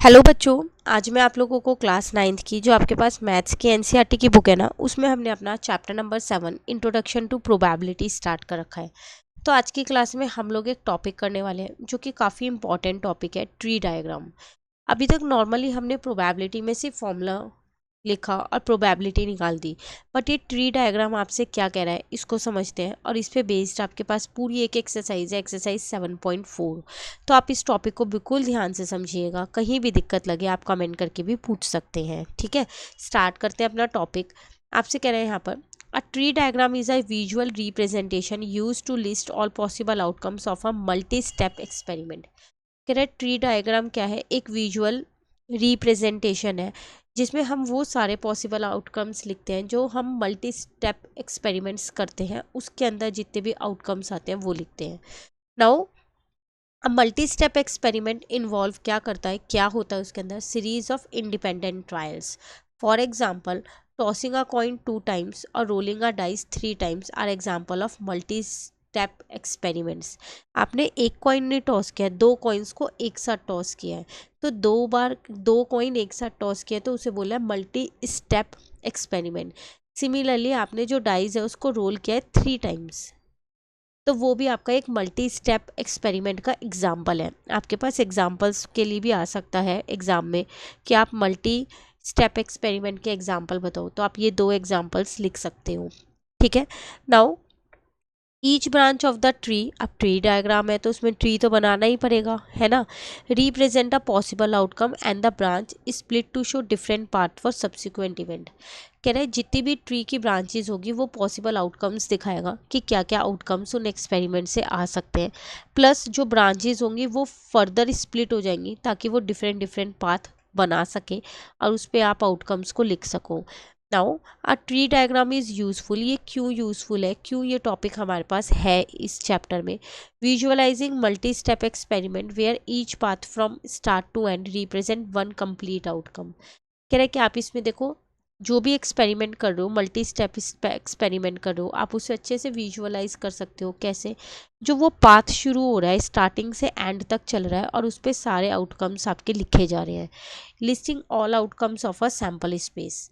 Hello बच्चों। आज मैं आप लोगों को क्लास 9th की जो आपके पास मैथ्स की एनसीईआरटी की बुक है ना, उसमें हमने अपना chapter number 7 introduction to probability start कर रखा है। तो आज की क्लास में हम लोग एक टॉपिक करने वाले हैं जो कि काफ़ी इंपॉर्टेंट टॉपिक है, ट्री डायग्राम। अभी तक नॉर्मली हमने प्रोबेबिलिटी में सिर्फ फॉर्मूला लिखा और प्रोबेबिलिटी निकाल दी, बट ये ट्री डायग्राम आपसे क्या कह रहा है इसको समझते हैं। और इस पे बेस्ड आपके पास पूरी एक एक्सरसाइज है, एक्सरसाइज 7.4। तो आप इस टॉपिक को बिल्कुल ध्यान से समझिएगा, कहीं भी दिक्कत लगे आप कमेंट करके भी पूछ सकते हैं। ठीक है, स्टार्ट करते हैं अपना टॉपिक। आपसे कह रहे हैं यहाँ पर a tree diagram is a visual representation use to list all possible outcomes of a multi step experiment. कह रहे ट्री डायग्राम क्या है, एक विजुअल रिप्रेजेंटेशन है जिसमें हम वो सारे पॉसिबल आउटकम्स लिखते हैं जो हम मल्टी स्टेप एक्सपेरिमेंट्स करते हैं, उसके अंदर जितने भी आउटकम्स आते हैं वो लिखते हैं। नाउ अब मल्टी स्टेप एक्सपेरिमेंट इन्वॉल्व क्या करता है, क्या होता है उसके अंदर, series of independent trials. For example, tossing a coin 2 times और rolling a dice 3 times are example of multi step experiments. आपने एक कॉइन नहीं टॉस किया, 2 कॉइन्स को एक साथ टॉस किया है, तो 2 बार 2 कॉइन एक साथ टॉस किया तो उसे बोला है मल्टी स्टेप एक्सपेरिमेंट। सिमिलरली आपने जो डाइस है उसको रोल किया है 3 टाइम्स, तो वो भी आपका एक मल्टी स्टेप एक्सपेरिमेंट का एग्जाम्पल है। आपके पास एग्जाम्पल्स के लिए भी आ सकता है एग्जाम में कि आप मल्टी स्टेप एक्सपेरिमेंट के एग्जाम्पल बताओ, तो आप ये 2 एग्जाम्पल्स लिख सकते हो। ठीक है, now each branch of the tree, अब ट्री डायग्राम है तो उसमें ट्री तो बनाना ही पड़ेगा, है ना। Represent a possible outcome and the branch split to show different part for subsequent event. कह रहे हैं जितनी भी ट्री की ब्रांचेज होगी वो पॉसिबल आउटकम्स दिखाएगा कि क्या क्या आउटकम्स उन एक्सपेरिमेंट से आ सकते हैं, प्लस जो ब्रांचेज होंगी वो फर्दर स्प्लिट हो जाएंगी ताकि वो डिफरेंट डिफरेंट पाथ बना सके और उस पर आप आउटकम्स को लिख सको। Now a tree diagram is useful, ये क्यों यूजफुल है, क्यों ये टॉपिक हमारे पास है इस चैप्टर में। Visualizing multi step experiment where each path from start to end represent one complete outcome. कह रहे हैं कि आप इसमें देखो, जो भी एक्सपेरिमेंट कर रहे हो, मल्टी स्टेप एक्सपेरिमेंट कर रहे हो, आप उसे अच्छे से विजुअलाइज कर सकते हो। कैसे, जो वो पाथ शुरू हो रहा है स्टार्टिंग से एंड तक चल रहा है और उस पर सारे आउटकम्स आपके लिखे जा रहे हैं। Listing all outcomes of a sample space,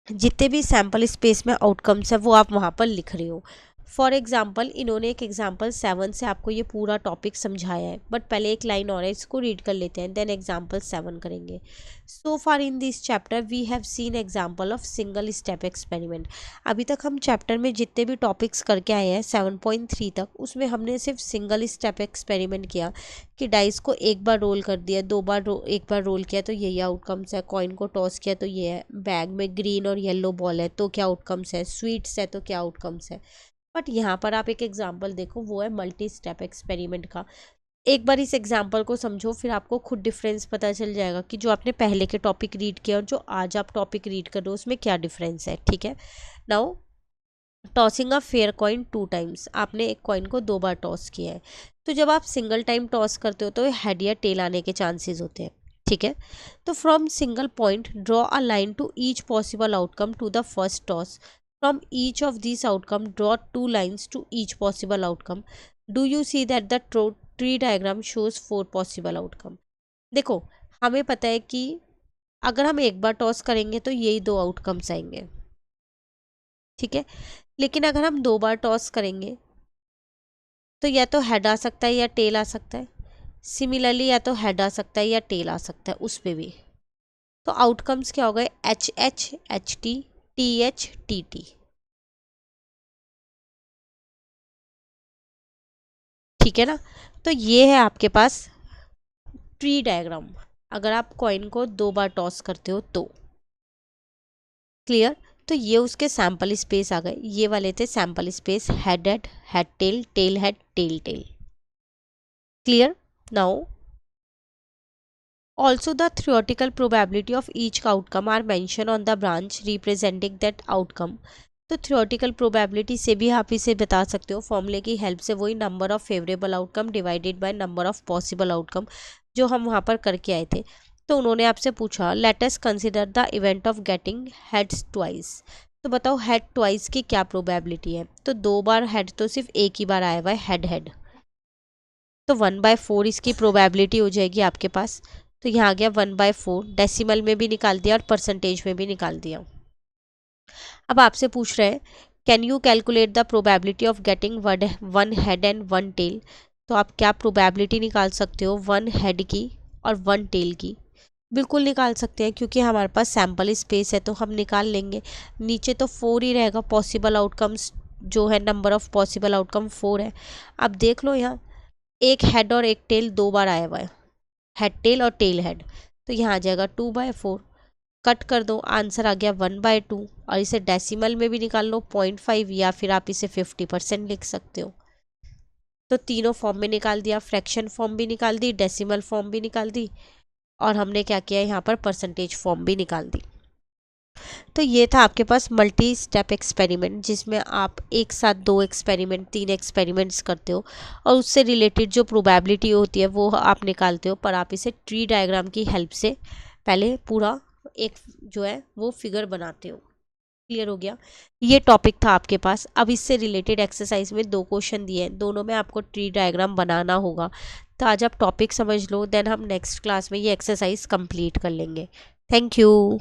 जितने भी सैम्पल स्पेस में आउटकम्स है वो आप वहाँ पर लिख रहे हो। फॉर एग्जाम्पल, इन्होंने एक एग्जाम्पल 7 से आपको ये पूरा टॉपिक समझाया है, बट पहले एक लाइन और है, इसको रीड कर लेते हैं, देन एग्जाम्पल 7 करेंगे। So far in this chapter we have seen example of single step experiment. अभी तक हम चैप्टर में जितने भी टॉपिक्स करके आए हैं 7.3 तक, उसमें हमने सिर्फ सिंगल स्टेप एक्सपेरिमेंट किया कि डाइस को एक बार रोल कर दिया, एक बार रोल किया तो यही आउटकम्स है, कॉइन को टॉस किया तो ये है, बैग में ग्रीन और येलो बॉल है तो क्या आउटकम्स है, स्वीट्स है तो क्या आउटकम्स है। बट यहाँ पर आप एक एग्जाम्पल देखो, वो है मल्टी स्टेप एक्सपेरिमेंट का। एक बार इस एग्जाम्पल को समझो, फिर आपको खुद डिफरेंस पता चल जाएगा कि जो आपने पहले के टॉपिक रीड किया और जो आज आप टॉपिक रीड कर रहे हो उसमें क्या डिफरेंस है। ठीक है, now tossing a fair coin 2 times, आपने एक कॉइन को 2 बार टॉस किया है, तो जब आप सिंगल टाइम टॉस करते हो तो हेड या टेल आने के चांसेस होते हैं। ठीक है, तो from single point draw a line to each possible outcome to the first toss. From each of this outcome draw 2 lines to each possible outcome. Do you see that the tree diagram shows 4 possible outcome. देखो, हमें पता है कि अगर हम एक बार toss करेंगे तो यही 2 आउटकम्स आएंगे। ठीक है, लेकिन अगर हम 2 बार टॉस करेंगे तो या तो हेड आ सकता है या टेल आ सकता है। सिमिलरली या तो हेड आ सकता है या टेल आ सकता है उस पे भी। तो आउटकम्स क्या हो गए, H H H T H T T. ठीक है ना, तो ये है आपके पास ट्री डायग्राम, अगर आप कॉइन को 2 बार टॉस करते हो तो। क्लियर, तो ये उसके सैंपल स्पेस आ गए, ये वाले थे sample space, head head, head tail head, tail tail. Clear, now also, the theoretical probability of each outcome are mentioned on the branch representing that outcome. तो थ्योरेटिकल प्रोबेबिलिटी से भी आप इसे बता सकते हो फॉर्मूले की हेल्प से, वही number of favourable outcome divided by number of possible outcome जो हम वहाँ पर करके आए थे। तो उन्होंने आपसे पूछा, let us consider the event of getting heads twice. तो बताओ हेड ट्वाइस की क्या प्रोबेबिलिटी है। तो 2 बार हेड तो सिर्फ एक ही बार आया हुआ है, हेड हेड, तो 1/4 इसकी प्रोबेबिलिटी हो जाएगी आपके पास। तो यहाँ आ गया 1/4, डेसिमल में भी निकाल दिया और परसेंटेज में भी निकाल दिया। अब आपसे पूछ रहे हैं can you calculate the probability of getting one head and one tail. तो आप क्या प्रोबेबिलिटी निकाल सकते हो वन हेड की और वन टेल की? बिल्कुल निकाल सकते हैं, क्योंकि हमारे पास सैम्पल स्पेस है तो हम निकाल लेंगे। नीचे तो 4 ही रहेगा, पॉसिबल आउटकम्स जो है, नंबर ऑफ पॉसिबल आउटकम 4 है। अब देख लो यहाँ एक हेड और एक टेल 2 बार आया हुआ है, हेड टेल और टेल हेड, तो यहाँ आ जाएगा 2/4। कट कर दो, आंसर आ गया 1/2। और इसे डेसिमल में भी निकाल लो 0.5, या फिर आप इसे 50% लिख सकते हो। तो तीनों फॉर्म में निकाल दिया, फ्रैक्शन फॉर्म भी निकाल दी, डेसिमल फॉर्म भी निकाल दी, और हमने क्या किया यहाँ पर परसेंटेज फॉर्म भी निकाल दी। तो ये था आपके पास मल्टी स्टेप एक्सपेरिमेंट, जिसमें आप एक साथ 2 एक्सपेरिमेंट 3 एक्सपेरिमेंट्स करते हो और उससे रिलेटेड जो प्रोबेबिलिटी होती है वो आप निकालते हो, पर आप इसे ट्री डायग्राम की हेल्प से पहले पूरा एक जो है वो फिगर बनाते हो। क्लियर हो गया? ये टॉपिक था आपके पास। अब इससे रिलेटेड एक्सरसाइज में 2 क्वेश्चन दिए हैं, दोनों में आपको ट्री डायग्राम बनाना होगा। तो आज आप टॉपिक समझ लो, देन हम नेक्स्ट क्लास में ये एक्सरसाइज कंप्लीट कर लेंगे। Thank you.